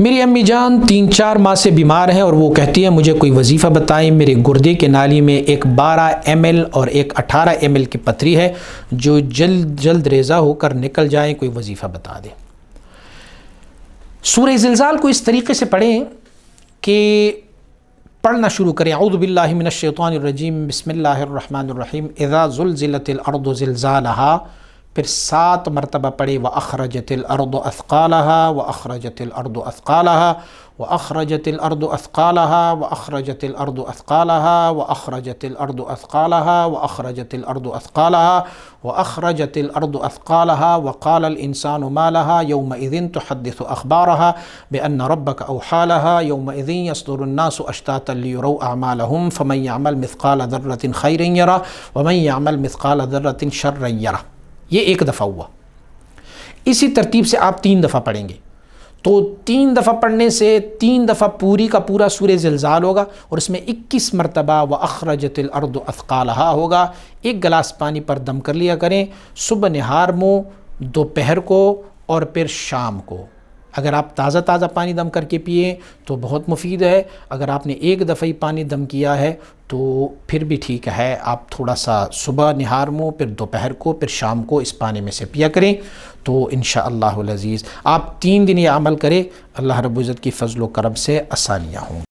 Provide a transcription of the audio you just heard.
میری امی جان 3-4 ماہ سے بیمار ہیں اور وہ کہتی ہیں مجھے کوئی وظیفہ بتائیں، میرے گردے کے نالی میں ایک 12 ml اور ایک 18 ml کی پتھری ہے جو جلد ریزہ ہو کر نکل جائیں، کوئی وظیفہ بتا دیں۔ سورہ زلزال کو اس طریقے سے پڑھیں کہ پڑھنا شروع کریں۔ اعوذ باللہ من الشیطان الرجیم، بسم اللہ الرحمن الرحیم، اذا زلزلت الارض زلزالها، پھر 7 مرتبہ پڑھے وَأَخْرَجَتِ الْأَرْضُ أَثْقَالَهَا وَأَخْرَجَتِ الْأَرْضُ أَثْقَالَهَا وَأَخْرَجَتِ الْأَرْضُ أَثْقَالَهَا وَأَخْرَجَتِ الْأَرْضُ أَثْقَالَهَا وَأَخْرَجَتِ الْأَرْضُ أَثْقَالَهَا وَأَخْرَجَتِ الْأَرْضُ أَثْقَالَهَا وَأَخْرَجَتِ الْأَرْضُ أَثْقَالَهَا وَقَالَ الْإِنسَانُ مَا لَهَا يَوْمَئِذٍ تُحَدِّثُ أَخْبَارَهَا بِأَنَّ رَبَّكَ أَوْحَىٰ لَهَا يَوْمَئِذٍ يَصْدُرُ النَّاسُ أَشْتَاتًا لِيُرَوْا أَعْمَالَهُمْ فَمَنْ يَعْمَلْ مِثْقَالَ ذَرَّةٍ خَيْرًا يَرَهُ وَمَنْ يَعْمَلْ مِثْقَالَ ذَرَّةٍ شَرًّا يَرَهُ۔ یہ ایک دفعہ ہوا۔ اسی ترتیب سے آپ 3 دفعہ پڑھیں گے، تو 3 دفعہ پڑھنے سے 3 دفعہ پوری کا پورا سورہ زلزال ہوگا اور اس میں 21 مرتبہ وَأَخْرَجَتِ الْأَرْضُ أَثْقَالَهَا ہوگا۔ ایک گلاس پانی پر دم کر لیا کریں، صبح نہار منہ، دوپہر کو اور پھر شام کو۔ اگر آپ تازہ پانی دم کر کے پئیں تو بہت مفید ہے، اگر آپ نے ایک دفعہ ہی پانی دم کیا ہے تو پھر بھی ٹھیک ہے، آپ تھوڑا سا صبح نہار منہ، پھر دوپہر کو، پھر شام کو اس پانی میں سے پیا کریں، تو انشاءاللہ العزیز آپ 3 دن یہ عمل کریں، اللہ رب العزت کی فضل و کرم سے آسانیاں ہوں۔